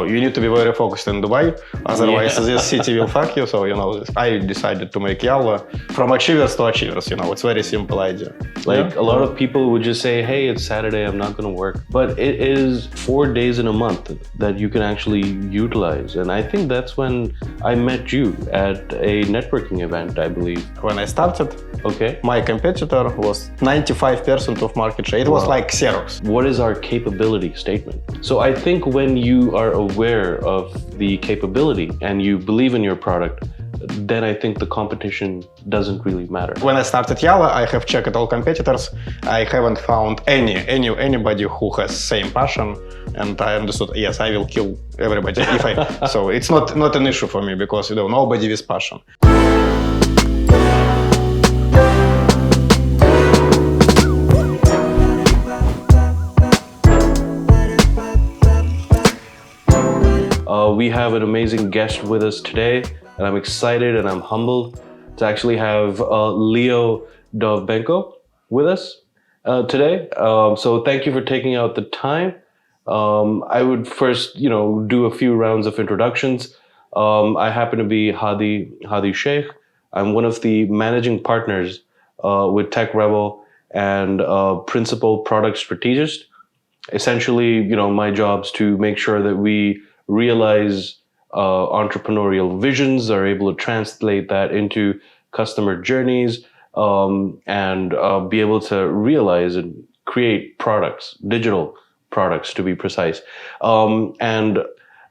you need to be very focused in Dubai, otherwise this city will fuck you. So, I decided to make Yalla from achievers to achievers, it's a very simple idea. Like a lot of people would just say, hey, it's Saturday, I'm not going to work. But it is 4 days in a month that you can actually utilize. And I think that's when I met you at a networking event, I believe. When I started, my competitor was 95% of market share. It was like Xerox. What is our capability statement? So I think when you are aware of the capability and you believe in your product, then I think the competition doesn't really matter. When I started Yalla, I have checked all competitors. I haven't found anybody who has same passion, and I understood, yes, I will kill everybody if I. So it's not an issue for me because nobody with passion. We have an amazing guest with us today, and I'm excited and I'm humbled to actually have Leo Dovbenko with us today. So thank you for taking out the time. I would first, do a few rounds of introductions. I happen to be Hady Shaikh. I'm one of the managing partners with TekRevol and principal product strategist. Essentially, my job's to make sure that we realize entrepreneurial visions, are able to translate that into customer journeys, and be able to realize and create products, digital products to be precise. And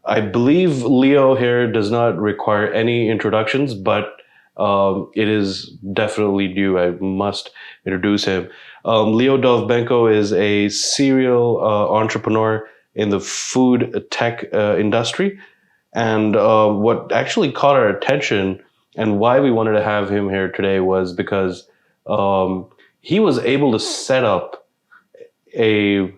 I believe Leo here does not require any introductions, but it is definitely due. I must introduce him. Leo Dovbenko is a serial entrepreneur in the food tech industry. And what actually caught our attention and why we wanted to have him here today was because he was able to set up a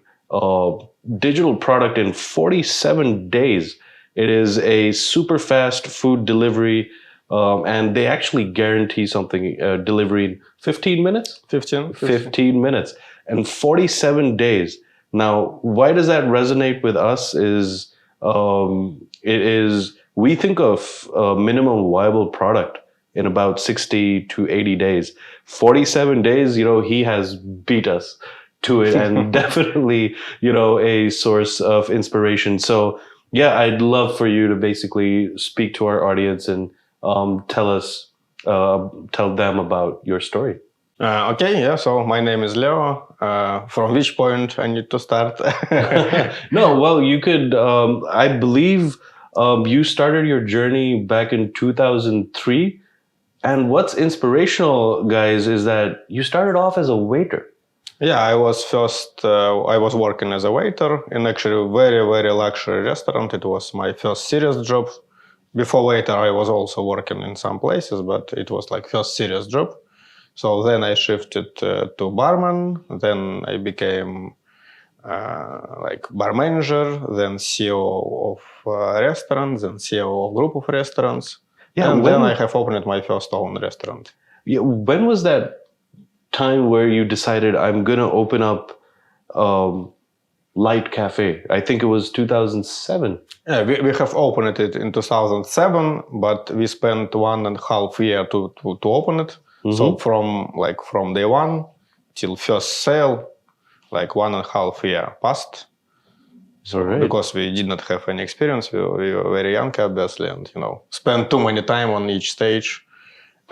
digital product in 47 days. It is a super fast food delivery, and they actually guarantee something delivery in 15 minutes? 15 minutes and 47 days. Now, why does that resonate with us is we think of a minimum viable product in about 60 to 80 days. 47 days, he has beat us to it, and definitely, a source of inspiration. So yeah, I'd love for you to basically speak to our audience and tell them about your story. So my name is Leo. From which point I need to start? No, well, you could, I believe you started your journey back in 2003. And what's inspirational, guys, is that you started off as a waiter. Yeah, I was working as a waiter in actually a very, very luxury restaurant. It was my first serious job. Before waiter, I was also working in some places, but it was like first serious job. So then I shifted to barman, then I became bar manager, then CEO of restaurants, then CEO of group of restaurants. Yeah, and then I have opened my first own restaurant. Yeah, when was that time where you decided I'm going to open up Light Cafe? I think it was 2007. Yeah, we have opened it in 2007, but we spent 1.5 years to open it. Mm-hmm. So from day one till first sale, 1.5 years passed. So right. Because we did not have any experience, we were very young, obviously, and spent too many time on each stage.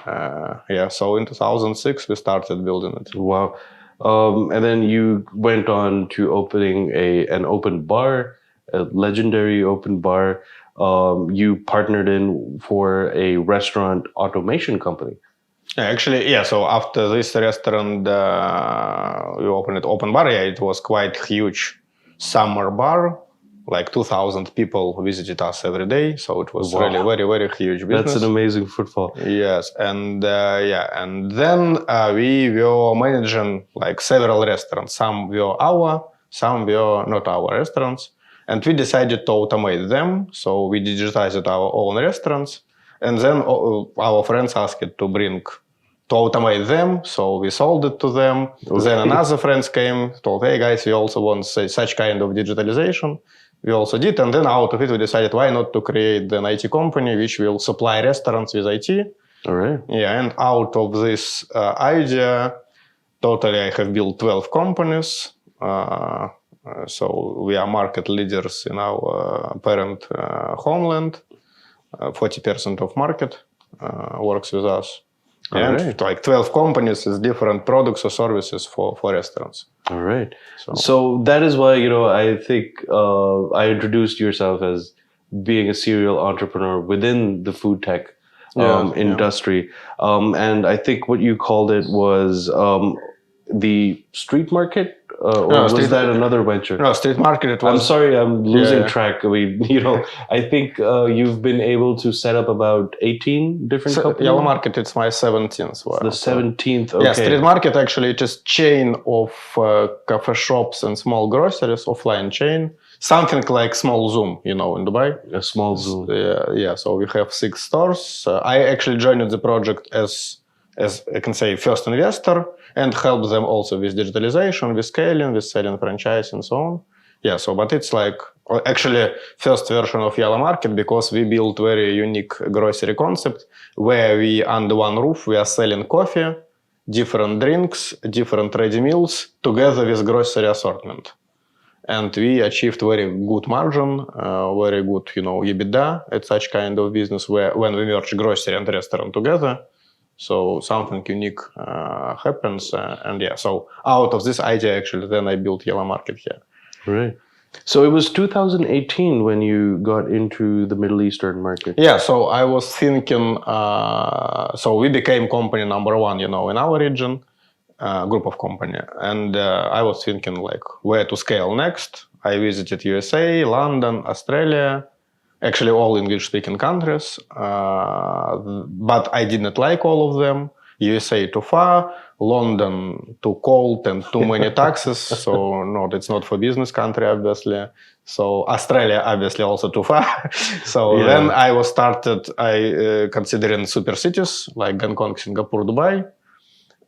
So in 2006 we started building it. Wow. And then you went on to opening an open bar, a legendary open bar. You partnered in for a restaurant automation company. Actually, yeah. So after this restaurant, we opened open bar. Yeah, it was quite huge summer bar. 2,000 people visited us every day. So it was really very, very huge business. That's an amazing footfall. Yes, and and then we were managing several restaurants. Some were our, some were not our restaurants, and we decided to automate them. So we digitized our own restaurants. And then our friends asked to automate them, so we sold it to them. Okay. Then another friends came, told, hey guys, we also want such kind of digitalization. we also did. And then out of it, we decided why not to create an IT company which will supply restaurants with IT. All right. Yeah, and out of this idea, totally I have built 12 companies. So we are market leaders in our parent homeland. 40% of market works with us. And like 12 companies is different products or services for restaurants. All right. So that is why, I think I introduced yourself as being a serial entrepreneur within the food tech industry. And I think what you called it was the street market. Or was that another venture? No, street market. It was. I'm sorry, I'm losing track. I mean, I think you've been able to set up about 18 different companies. Yalla Market, it's my 17th one. The 17th, okay. Yeah, street market actually it is chain of cafe shops and small groceries, offline chain. Something like small Zoom, in Dubai. A small Zoom. Yeah. So we have 6 stores. I actually joined the project as I can say first investor and help them also with digitalization, with scaling, with selling franchise and so on. Yeah, so but it's like actually first version of Yalla Market because we built very unique grocery concept where we under one roof we are selling coffee, different drinks, different ready meals together with grocery assortment. And we achieved very good margin, very good, EBITDA at such kind of business where when we merge grocery and restaurant together. So something unique happens, and so out of this idea, actually, then I built Yalla Market here. Right. So it was 2018 when you got into the Middle Eastern market. Yeah. So I was thinking. So we became company number 1, in our region, group of company, and I was thinking like where to scale next. I visited USA, London, Australia. Actually, all English-speaking countries, but I did not like all of them. USA too far, London too cold and too many taxes. So no, it's not for business country, obviously. So Australia, obviously, also too far. So then I considering super cities like Gangkong, Singapore, Dubai.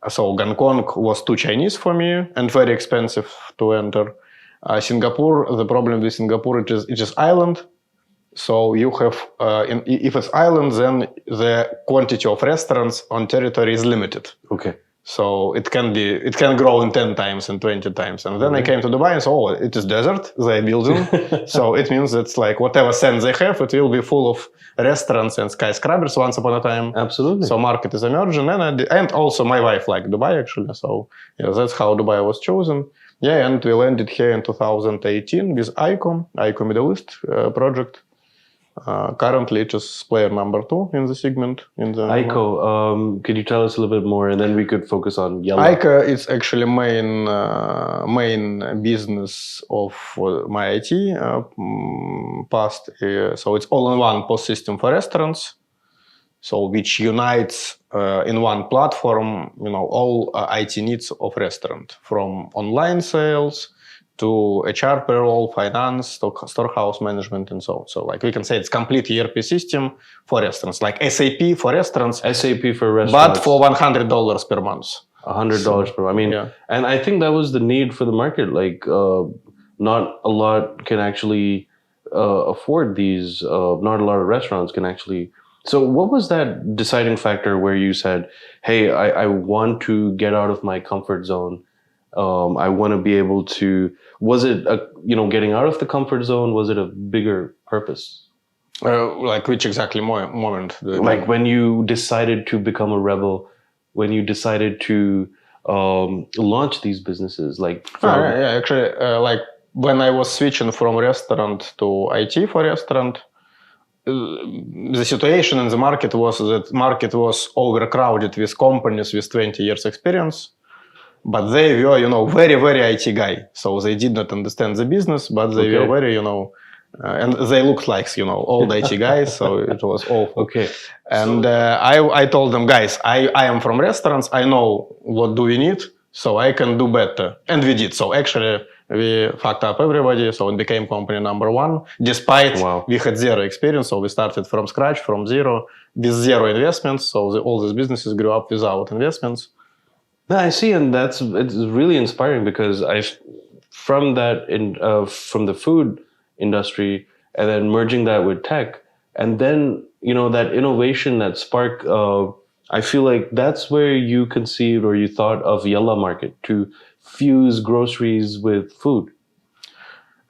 So Gangkong was too Chinese for me and very expensive to enter. Singapore, the problem with Singapore, it is island. So you have, if it's island, then the quantity of restaurants on territory is limited. Okay. So it can grow in 10 times and 20 times. And then I came to Dubai and saw, it is desert, they're building. So it means it's like whatever sand they have, it will be full of restaurants and skyscrapers once upon a time. Absolutely. So market is emerging. And also my wife liked Dubai actually. So that's how Dubai was chosen. Yeah, and we landed here in 2018 with ICO Middle East project. Currently, it is player number 2 in the segment. ICO, could you tell us a little bit more, and then we could focus on Yalla? ICO is actually main business of my IT past. So it's all-in-one POS system for restaurants. So which unites in one platform, all IT needs of restaurant, from online sales to HR, payroll, finance, storehouse management, and so on. So like we can say it's complete ERP system for restaurants, like SAP for restaurants. SAP for restaurants. But for $100 per month. $100 per month. I mean, and I think that was the need for the market. Like not a lot can actually afford these, not a lot of restaurants can actually. So what was that deciding factor where you said, hey, I want to get out of my comfort zone. I want to be able to. Was it getting out of the comfort zone? Was it a bigger purpose? Like which exactly moment? Like when you decided to become a rebel, when you decided to launch these businesses, like. Actually, like when I was switching from restaurant to IT for restaurant, the situation in the market was that market was overcrowded with companies with 20 years experience. But they were, very, very IT guy. So they did not understand the business, but they were very, and they looked like, old IT guys. So it was awful. Okay. And I told them, guys, I am from restaurants. I know what do we need, so I can do better. And we did. So actually, we fucked up everybody. So it became company number 1, despite we had zero experience. So we started from scratch, from zero, with zero investments. So all these businesses grew up without investments. No, I see, and it's really inspiring because from the food industry and then merging that with tech. And then, that innovation, that spark, I feel like that's where you conceived or you thought of Yalla Market to fuse groceries with food.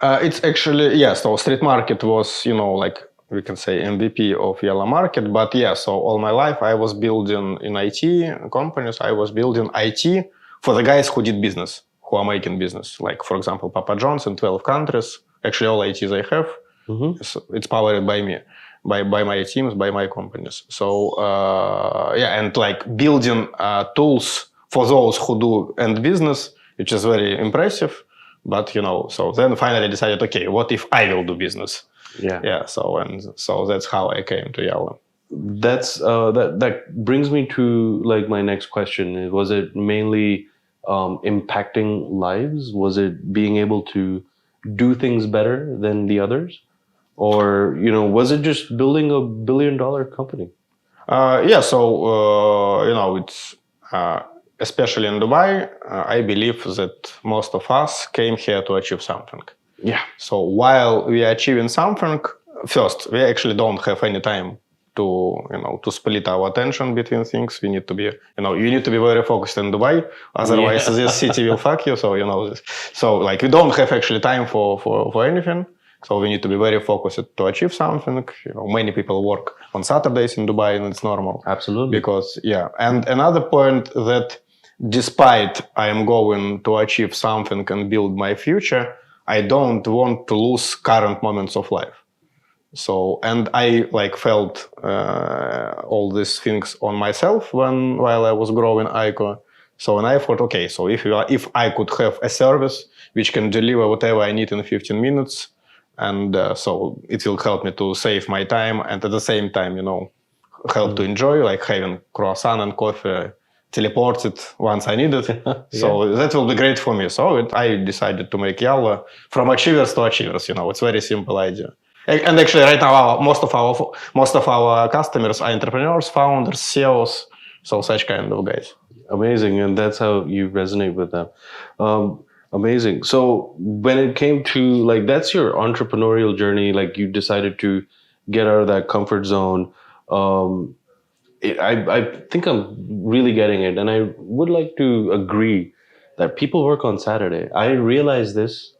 It's actually, yeah, so Street Market was, like we can say MVP of Yalla Market. But yeah, so all my life I was building in IT companies, I was building IT for the guys who did business, who are making business. Like, for example, Papa John's in 12 countries. Actually, all IT they have, it's powered by me, by my teams, by my companies. So, yeah, and like building tools for those who do end business, which is very impressive. But, so then finally I decided, okay, what if I will do business? Yeah. So that's how I came to Yalla. That's that brings me to like my next question. Was it mainly impacting lives? Was it being able to do things better than the others? Or, was it just building a $1 billion company? Yeah, so, it's especially in Dubai, I believe that most of us came here to achieve something. Yeah. So while we are achieving something, first, we actually don't have any time to split our attention between things. We need to be, you need to be very focused in Dubai. Otherwise, this city will fuck you. So, this. So, like, we don't have actually time for anything. So we need to be very focused to achieve something. Many people work on Saturdays in Dubai, and it's normal. Absolutely. Because, yeah. And another point that despite I am going to achieve something and build my future, I don't want to lose current moments of life. So, and I felt all these things on myself while I was growing ICO. So, and I thought, okay, so if I could have a service which can deliver whatever I need in 15 minutes, and so it will help me to save my time and at the same time, help to enjoy, like having croissant and coffee teleported once I need it. So that will be great for me. So I decided to make Yalla from achievers to achievers. It's a very simple idea. And actually, right now, most of our customers are entrepreneurs, founders, CEOs, so such kind of guys. Amazing, and that's how you resonate with them. Amazing. So when it came to that's your entrepreneurial journey. Like you decided to get out of that comfort zone. I think I'm really getting it, and I would like to agree that people work on Saturday. I realized this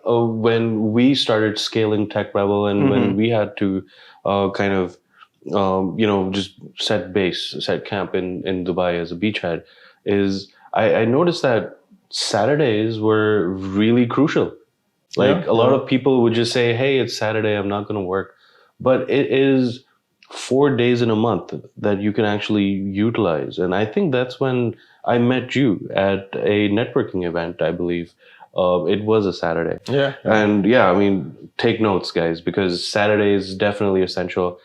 when we started scaling TekRevol and when we had to just set camp in Dubai as a beachhead, I noticed that Saturdays were really crucial. A lot of people would just say, hey, it's Saturday, I'm not going to work. But it is 4 days in a month that you can actually utilize. And I think that's when I met you at a networking event, I believe. It was a Saturday. Yeah. And I mean, take notes, guys, because Saturday is definitely essential.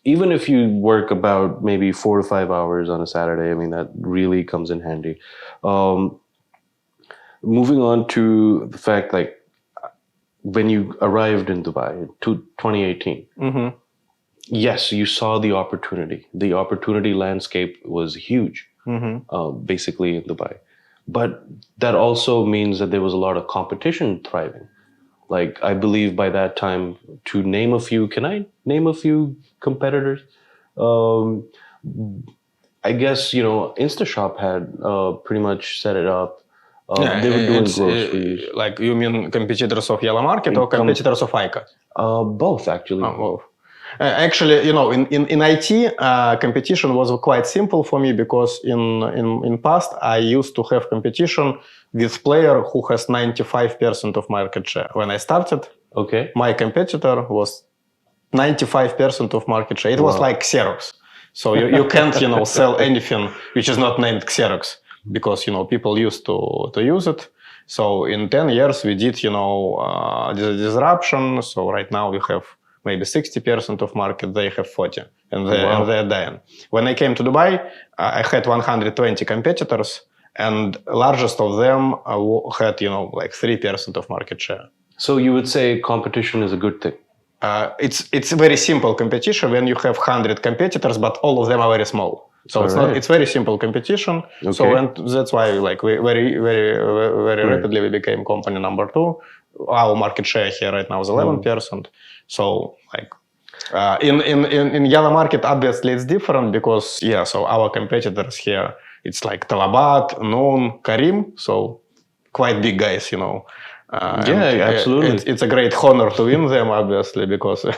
Even if you work about maybe 4 to 5 hours on a Saturday, I mean, that really comes in handy. Moving on to the fact, when you arrived in Dubai in 2018, yes, you saw the opportunity. The opportunity landscape was huge, basically in Dubai. But that also means that there was a lot of competition thriving. I believe by that time, to name a few, can I name a few competitors? I guess, InstaShop had pretty much set it up. They were doing groceries. You mean competitors of Yalla Market or competitors of ICO? Both, actually. Both. Actually, in IT, competition was quite simple for me because in past I used to have competition with player who has 95% of market share. When I started, my competitor was 95% of market share. It was like Xerox. So you can't, sell anything which is not named Xerox because, people used to use it. So in 10 years we did, disruption. So right now we have maybe 60% of market, they have 40, and they're dying. When I came to Dubai, I had 120 competitors, and largest of them had, 3% of market share. So you would say competition is a good thing? It's a very simple competition when you have 100 competitors, but all of them are very small. So it's very simple competition. Okay. So and that's why we very rapidly we became company number 2. our market share here right now is 11%. So like in Yalla Market, obviously it's different because so our competitors here, it's like Talabat, Noon, Karim, so quite big guys, absolutely. It's a great honor to win them, obviously, because of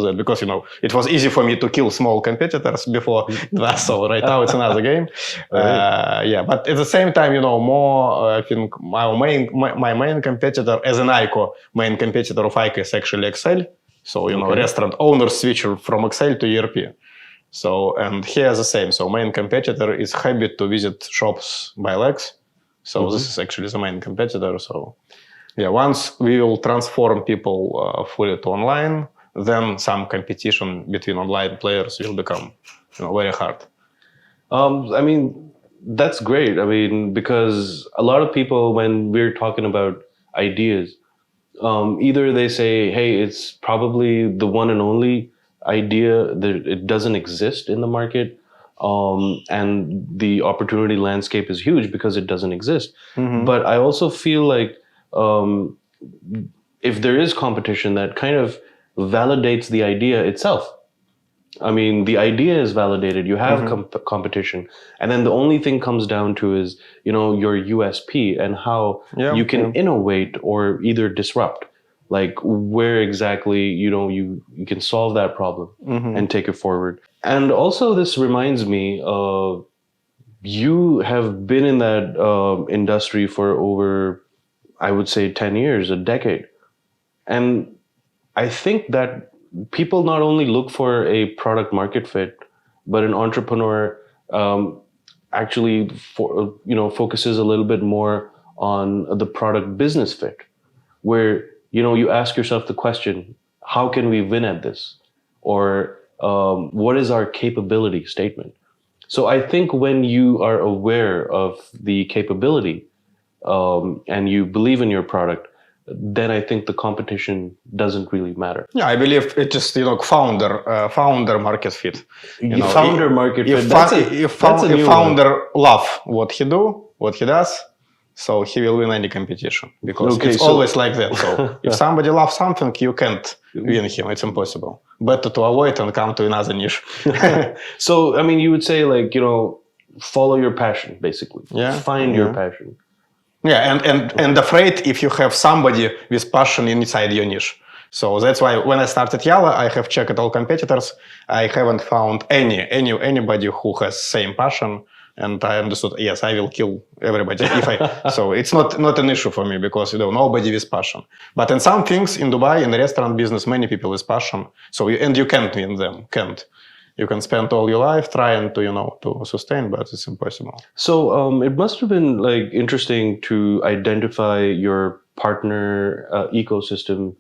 that. Because it was easy for me to kill small competitors before that. So right now it's another game. Right. But at the same time, more. I think my main competitor as an ICO, main competitor of ICO is actually Excel. So restaurant owners switch from Excel to ERP. So and here the same. So main competitor is habit to visit shops by legs. So this is actually the main competitor. So. Yeah, once we will transform people fully to online, then some competition between online players will become very hard. I mean, that's great. I mean, because a lot of people, when we're talking about ideas, either they say, hey, it's probably the one and only idea that it doesn't exist in the market. And the opportunity landscape is huge because it doesn't exist. But I also feel like if there is competition, that kind of validates the idea itself. I mean, the idea is validated. You have competition, and then the only thing comes down to is your USP and how you can innovate or either disrupt. Like where exactly you can solve that problem and take it forward. And also, this reminds me of you have been in that industry for over, I would say 10 years, a decade. And I think that people not only look for a product market fit, but an entrepreneur actually focuses a little bit more on the product business fit, where you ask yourself the question, how can we win at this? Or what is our capability statement? So I think when you are aware of the capability, and you believe in your product, then I think the competition doesn't really matter. Yeah, I believe it is founder market fit. Founder market fit. If founder love what he does, so he will win any competition because it's always like that. So if somebody loves something, you can't win him. It's impossible. Better to avoid and come to another niche. So I mean, you would say like follow your passion, basically. Find your passion. Yeah, and afraid if you have somebody with passion inside your niche. So that's why when I started Yalla, I have checked all competitors. I haven't found anybody who has same passion, and I understood. Yes, I will kill everybody if I. So it's not an issue for me because nobody with passion. But in some things in Dubai, in the restaurant business, many people with passion. So you can't win them. You can spend all your life trying to sustain, but it's impossible. So it must have been like interesting to identify your partner ecosystem,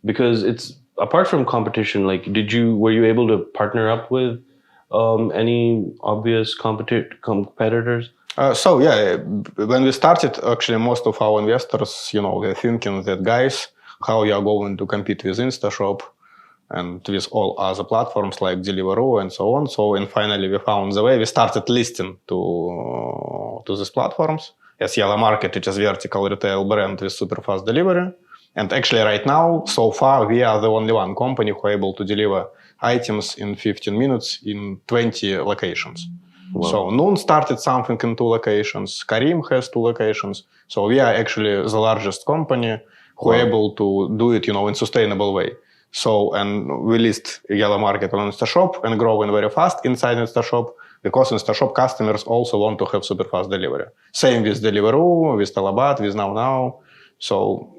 because it's apart from competition. Like, were you able to partner up with any obvious competitors? So yeah, when we started, actually, most of our investors, they're thinking that guys, how you are going to compete with InstaShop and with all other platforms like Deliveroo and so on. So, and finally we found the way. We started listing to these platforms. As Yalla Market, it is vertical retail brand with super fast delivery. And actually right now, so far, we are the only one company who are able to deliver items in 15 minutes in 20 locations. Wow. So Noon started something in 2 locations. Karim has 2 locations. So we are actually the largest company who are able to do it, in sustainable way. So, and we list Yalla Market on InstaShop and growing very fast inside InstaShop because InstaShop customers also want to have super fast delivery. Same with Deliveroo, with Talabat, with Now. So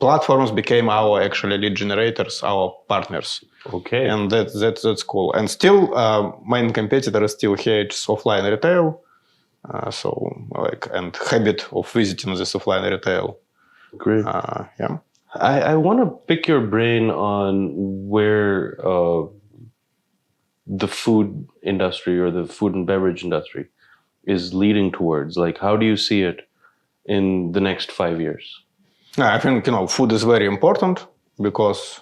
platforms became our actually lead generators, our partners. Okay. And that's cool. And still, main competitor is still here, it's offline retail. And habit of visiting this offline retail. Great. Yeah. I want to pick your brain on where the food industry or the food and beverage industry is leading towards. Like, how do you see it in the next 5 years? I think, food is very important because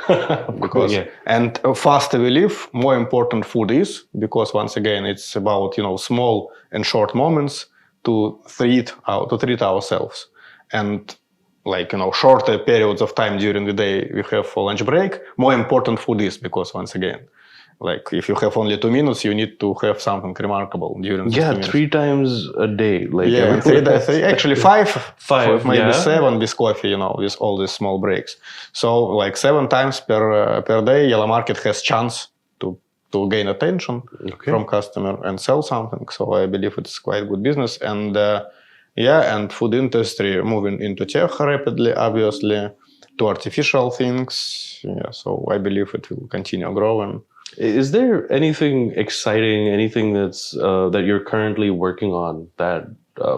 and faster we live, more important food is, because once again, it's about, small and short moments to treat ourselves. And like, shorter periods of time during the day we have for lunch break, more important food is, because once again, like if you have only 2 minutes, you need to have something remarkable during these 2 minutes. 3 times a day. Like Yeah, and three, actually five, maybe yeah. 7 with coffee, with all these small breaks. So like 7 times per day, Yalla Market has chance to gain attention from customer and sell something. So I believe it's quite good business. And and food industry moving into tech rapidly, obviously, to artificial things. Yeah, so I believe it will continue growing. Is there anything exciting, anything that's that you're currently working on that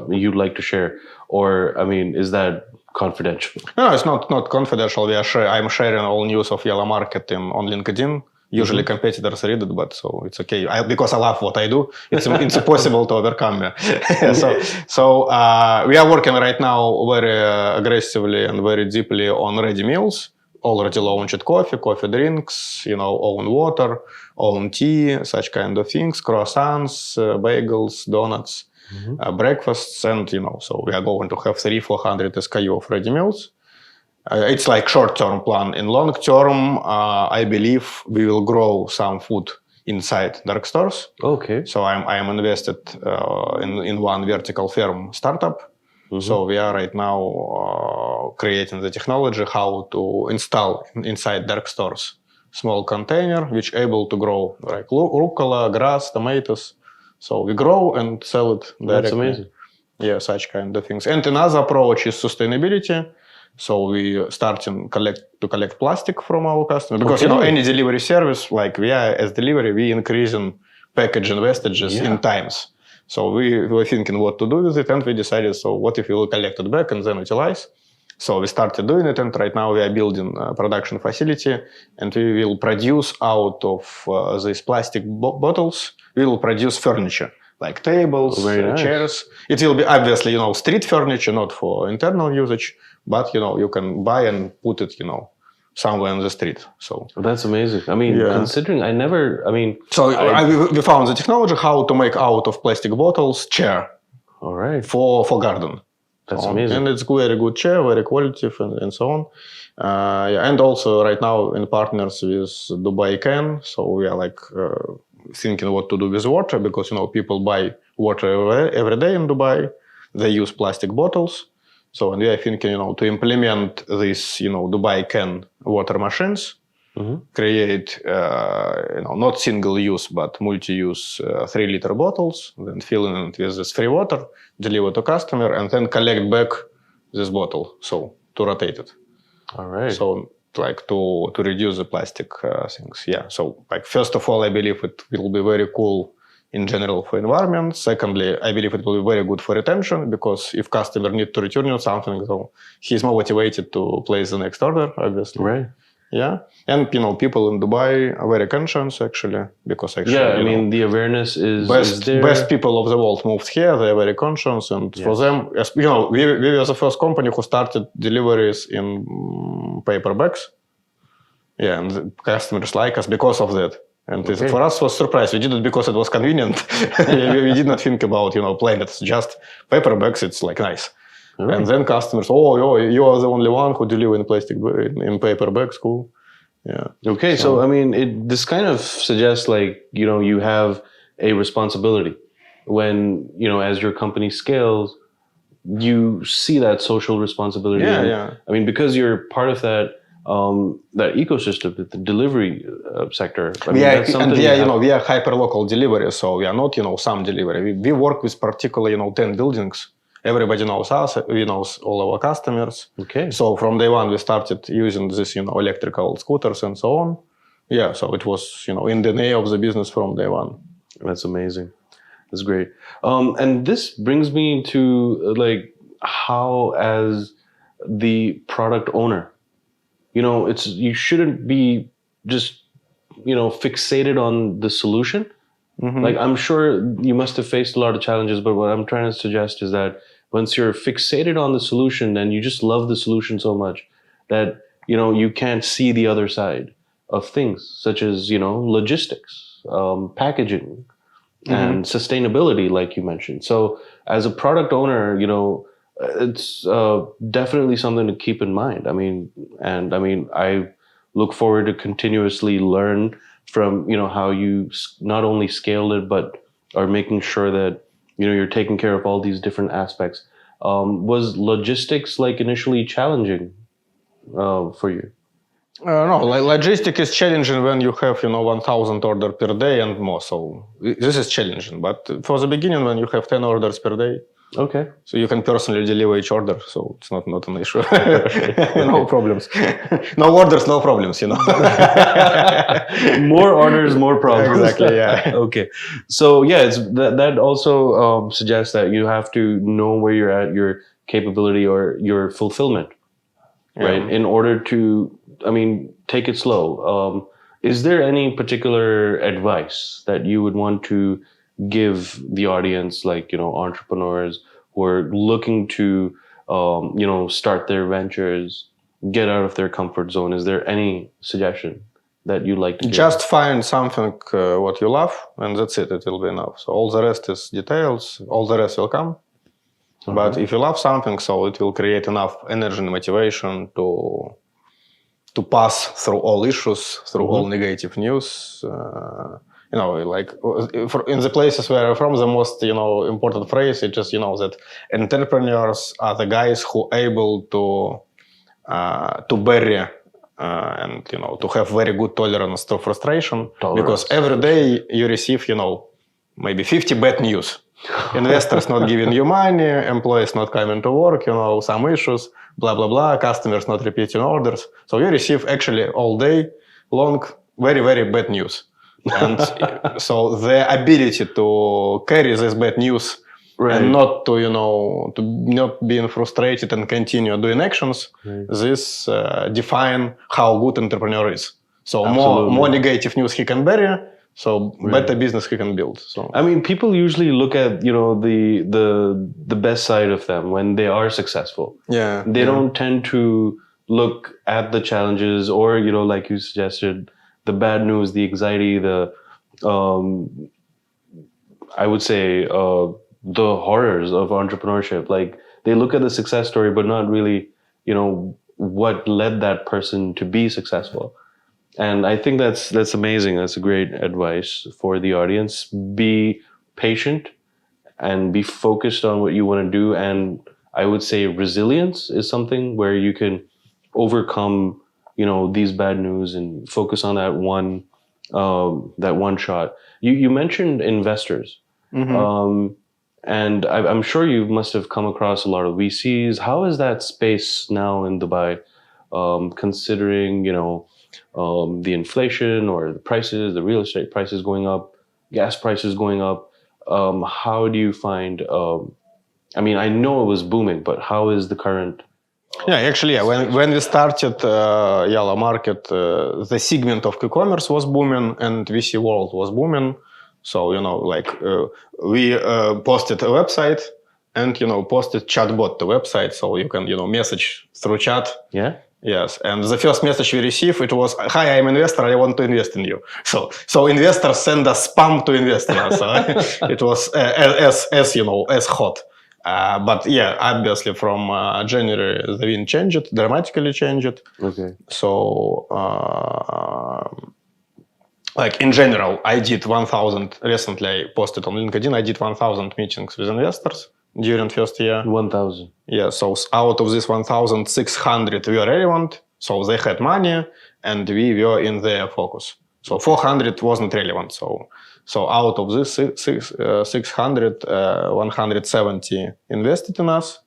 you'd like to share, or I mean, is that confidential? No, it's not confidential. I'm sharing all news of Yalla Market on LinkedIn. Usually competitors read it, but so it's okay. Because I love what I do, it's impossible to overcome me. So we are working right now very aggressively and very deeply on ready meals. Already launched coffee drinks, own water, own tea, such kind of things, croissants, bagels, donuts, breakfasts, and so we are going to have 300-400 SKU of ready meals. It's like short-term plan. In long term, I believe we will grow some food inside dark stores. Okay. So I'm invested in one vertical firm startup. So we are right now creating the technology how to install inside dark stores small container which able to grow like rucola, grass, tomatoes. So we grow and sell it directly. That's amazing. Yeah, such kind of things. And another approach is sustainability. So we starting to collect plastic from our customers because any delivery service like we are as delivery, we increasing packaging wastages in times. So we were thinking what to do with it, and we decided, so what if we will collect it back and then utilize? So we started doing it, and right now we are building a production facility, and we will produce out of these plastic bottles, we will produce furniture, like tables, chairs. It will be obviously, street furniture, not for internal usage, but, you can buy and put it, somewhere on the street. So that's amazing. I mean, considering So we found the technology how to make out of plastic bottles chair. All right. For garden. That's amazing. And it's very good chair, very qualitative and so on. And also right now in partners with Dubai Can. So we are like thinking what to do with water because, people buy water every day in Dubai. They use plastic bottles. So and we are thinking, to implement this, Dubai Can water machines, create, not single use, but multi-use 3-liter bottles, then fill in it with this free water, deliver to customer, and then collect back this bottle. So to rotate it. All right. So like to reduce the plastic things. Yeah. So like first of all, I believe it will be very cool in general for environment. Secondly, I believe it will be very good for retention because if customer need to return something, so he's more motivated to place the next order, obviously. Right. Yeah. And, people in Dubai are very conscious, actually, because actually, I mean, the awareness is there. Best people of the world moved here. They're very conscious. And for them, we were the first company who started deliveries in paper bags. Yeah, and the customers like us because of that. And for us, it was a surprise. We did it because it was convenient. we did not think about, playing it. It's just paper bags. It's like nice. Right. And then customers, you are the only one who deliver in paper bags. Cool. Yeah. Okay. So I mean, this kind of suggests like, you have a responsibility when, as your company scales, you see that social responsibility. Yeah. I mean, because you're part of that ecosystem, the delivery sector. We are hyper-local delivery, so we are not, some delivery. We work with particular, 10 buildings. Everybody knows us. We know all our customers. Okay. So from day one, we started using this, electrical scooters and so on. Yeah, so it was, in the DNA of the business from day one. That's amazing. That's great. And this brings me to how as the product owner, you shouldn't be just, fixated on the solution. Like, I'm sure you must have faced a lot of challenges, but what I'm trying to suggest is that once you're fixated on the solution, then you just love the solution so much that, you can't see the other side of things, such as, logistics, packaging, and sustainability, like you mentioned. So as a product owner, it's definitely something to keep in mind. I look forward to continuously learn from how you not only scaled it, but are making sure that you're taking care of all these different aspects. Was logistics like initially challenging for you? No, logistic is challenging when you have 1,000 orders per day and more. So this is challenging. But for the beginning, when you have 10 orders per day, Okay. so you can personally deliver each order. So it's not an issue. No problems. No orders, no problems. More orders, more problems. Exactly. Yeah. Okay. So yeah, it's that also suggests that you have to know where you're at, your capability or your fulfillment, right? Yeah. In order to, take it slow. Is there any particular advice that you would want to give the audience, like, entrepreneurs who are looking to, start their ventures, get out of their comfort zone? Is there any suggestion that you'd like to give? Just find something what you love, and that's it. It will be enough. So all the rest is details. All the rest will come. But if you love something, so it will create enough energy and motivation to pass through all issues, through all negative news. Like in the places where I'm from, the most important phrase is just that entrepreneurs are the guys who are able to bury and to have very good tolerance to frustration. Because every day you receive maybe 50 bad news. Investors not giving you money, employees not coming to work, some issues, blah, blah, blah, customers not repeating orders. So you receive actually all day long very, very bad news. And so the ability to carry this bad news and not to, to not being frustrated and continue doing actions, this define how good entrepreneur is. So more negative news he can bury, so better business he can build. So people usually look at the best side of them when they are successful. Yeah, they don't tend to look at the challenges or like you suggested, the bad news, the anxiety, the I would say the horrors of entrepreneurship. Like they look at the success story, but not really what led that person to be successful. And I think that's amazing. That's a great advice for the audience. Be patient and be focused on what you want to do. And I would say resilience is something where you can overcome, these bad news and focus on that one shot. You mentioned investors. And I'm sure you must have come across a lot of VCs. How is that space now in Dubai, considering, the inflation or the prices, the real estate prices going up, gas prices going up? How do you find, I know it was booming, but how is the current? Yeah, actually, when we started Yalla Market, the segment of e-commerce was booming and VC world was booming. So, we posted a website and, posted chatbot to website. So you can, message through chat. Yeah. Yes, and the first message we received, it was, "Hi, I'm investor. I want to invest in you." So investors send us spam to invest in us. It was as hot. But yeah, obviously from January the wind changed, dramatically changed. Okay. So like in general, I did 1,000 recently. I posted on LinkedIn. I did 1,000 meetings with investors during first year. 1,000. Yeah, so out of this 1,600 were relevant, so they had money, and we were in their focus. So 400 wasn't relevant. So out of this 600, 170 invested in us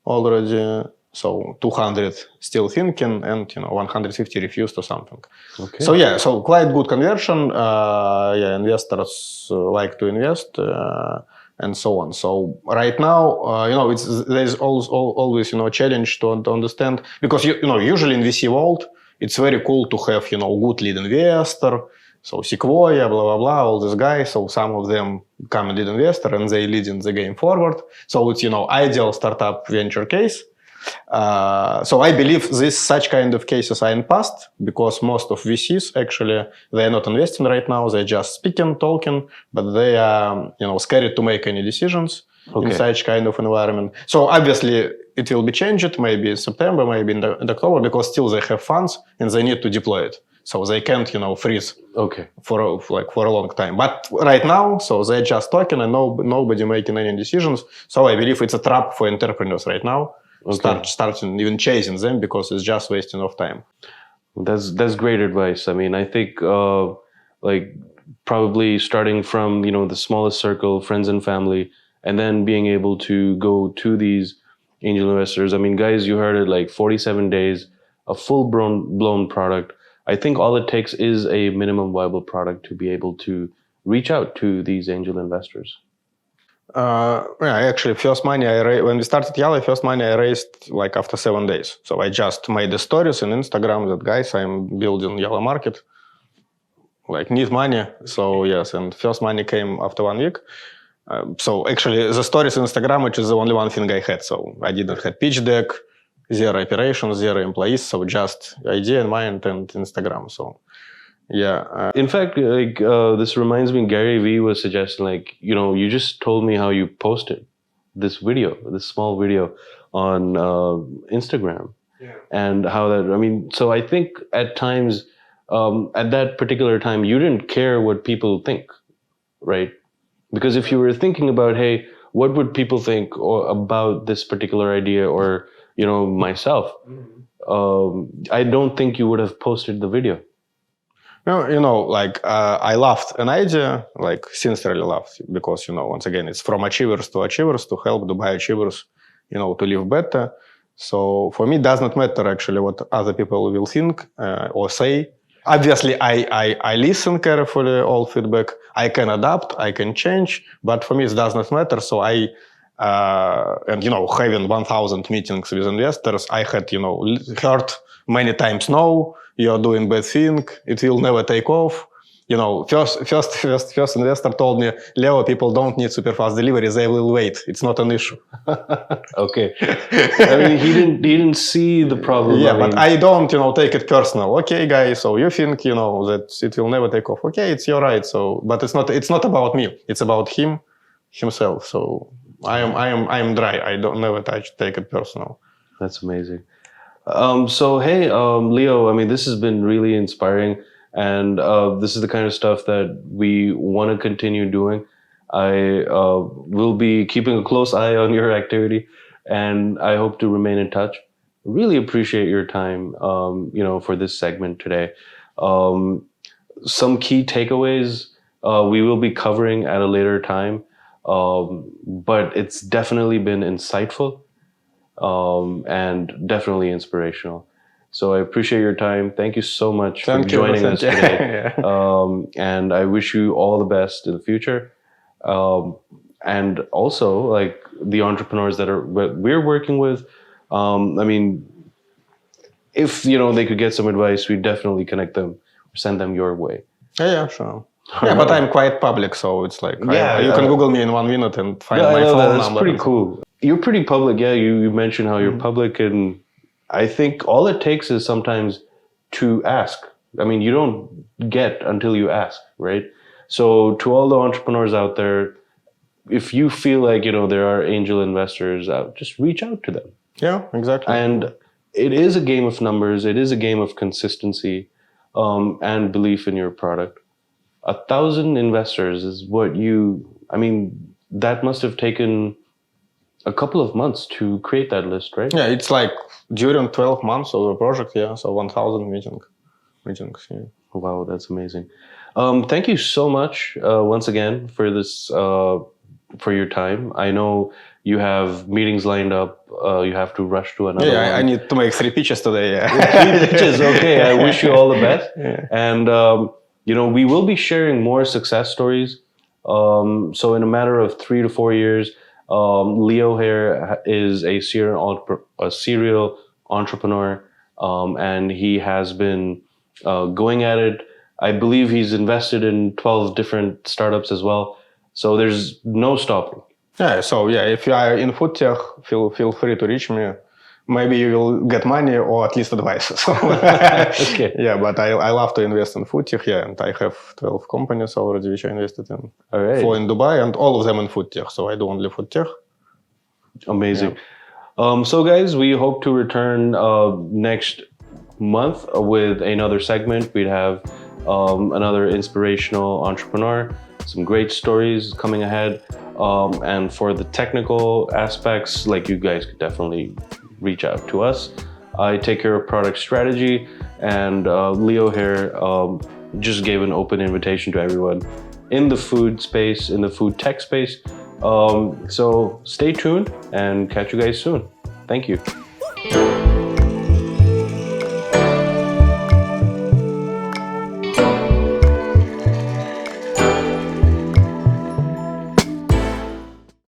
already. So 200 still thinking, and 150 refused or something. Okay. So yeah, so quite good conversion. Investors like to invest. And so on. So right now, there's always challenge to understand, because usually in VC world it's very cool to have good lead investor. So Sequoia, blah blah blah, all these guys. So some of them come and lead investor and they leading the game forward. So it's ideal startup venture case. So I believe such kind of cases are in past, because most of VCs actually they are not investing right now. They're just speaking, talking, but they are scared to make any decisions. in such kind of environment. So obviously it will be changed, maybe in September, maybe in October, because still they have funds and they need to deploy it. So they can't, freeze for a long time. But right now, so they're just talking and nobody making any decisions. So I believe it's a trap for entrepreneurs right now. Starting even chasing them because it's just wasting of time. That's great advice. I mean, I think probably starting from the smallest circle, friends and family, and then being able to go to these angel investors. I mean, guys, you heard it, like 47 days, a full blown product. I think all it takes is a minimum viable product to be able to reach out to these angel investors. Actually, first money I raised, when we started Yalla, first money I raised like after 7 days. So I just made the stories on Instagram that, guys, I'm building Yalla Market, like need money. So yes, and first money came after 1 week. So actually the stories on Instagram, which is the only one thing I had. So I didn't have pitch deck, zero operations, zero employees. So just idea in mind and Instagram. So yeah. In fact, this reminds me, Gary Vee was suggesting, you just told me how you posted this small video on Instagram. Yeah. And how so I think at times, at that particular time, you didn't care what people think, right? Because if you were thinking about, hey, what would people think about this particular idea or, myself, I don't think you would have posted the video. No, I loved an idea, sincerely loved, because, once again, it's from achievers to help Dubai achievers, to live better. So for me, it does not matter actually what other people will think or say. Obviously, I listen carefully, all feedback. I can adapt, I can change, but for me, it does not matter. So having 1,000 meetings with investors, I had, heard many times, no, you're doing bad thing, it will never take off. First investor told me, Leo, people don't need super fast delivery, they will wait. It's not an issue. Okay. I mean, he didn't see the problem. Yeah, but I don't, take it personal. Okay, guys, so you think, that it will never take off. Okay, it's your right. So, but it's not about me. It's about himself. So I am dry. I don't never take it personal. That's amazing. So, hey, Leo, I mean, this has been really inspiring. And this is the kind of stuff that we want to continue doing. I will be keeping a close eye on your activity, and I hope to remain in touch. Really appreciate your time, for this segment today. Some key takeaways we will be covering at a later time, but it's definitely been insightful and definitely inspirational. So I appreciate your time. Thank you so much for joining us today. And I wish you all the best in the future. And also, the entrepreneurs that we're working with, if they could get some advice, we definitely connect them, send them your way. Yeah, sure. Yeah, but I'm quite public, so it's you can Google me in 1 minute and find my phone number. That's pretty cool. You're pretty public. Yeah, you mentioned how you're public, and I think all it takes is sometimes to ask. I mean, you don't get until you ask, right? So to all the entrepreneurs out there, if you feel like, there are angel investors out, just reach out to them. Yeah, exactly. And it is a game of numbers. It is a game of consistency and belief in your product. 1,000 investors is that must have taken a couple of months to create that list, right? Yeah, it's during 12 months of the project, yeah, so 1,000 meetings, yeah. Wow, that's amazing. Thank you so much once again for this, for your time. I know you have meetings lined up. You have to rush to another one. I need to make 3 pitches today, yeah. 3 pitches, okay. I wish you all the best. Yeah. And, we will be sharing more success stories. So in a matter of 3 to 4 years, Leo here is a serial entrepreneur, and he has been going at it. I believe he's invested in 12 different startups as well. So there's no stopping. Yeah. So if you are in food tech, feel free to reach me. Maybe you will get money or at least advice. So, okay. Yeah, but I love to invest in food tech, and I have 12 companies already which I invested in. All right. 4 in Dubai and all of them in food tech. So I do only food tech. Amazing. So, guys, we hope to return next month with another segment. We'd have another inspirational entrepreneur, some great stories coming ahead. And for the technical aspects, like, you guys could definitely reach out to us. I take care of product strategy, and Leo here just gave an open invitation to everyone in the food space, in the food tech space. So stay tuned and catch you guys soon. Thank you.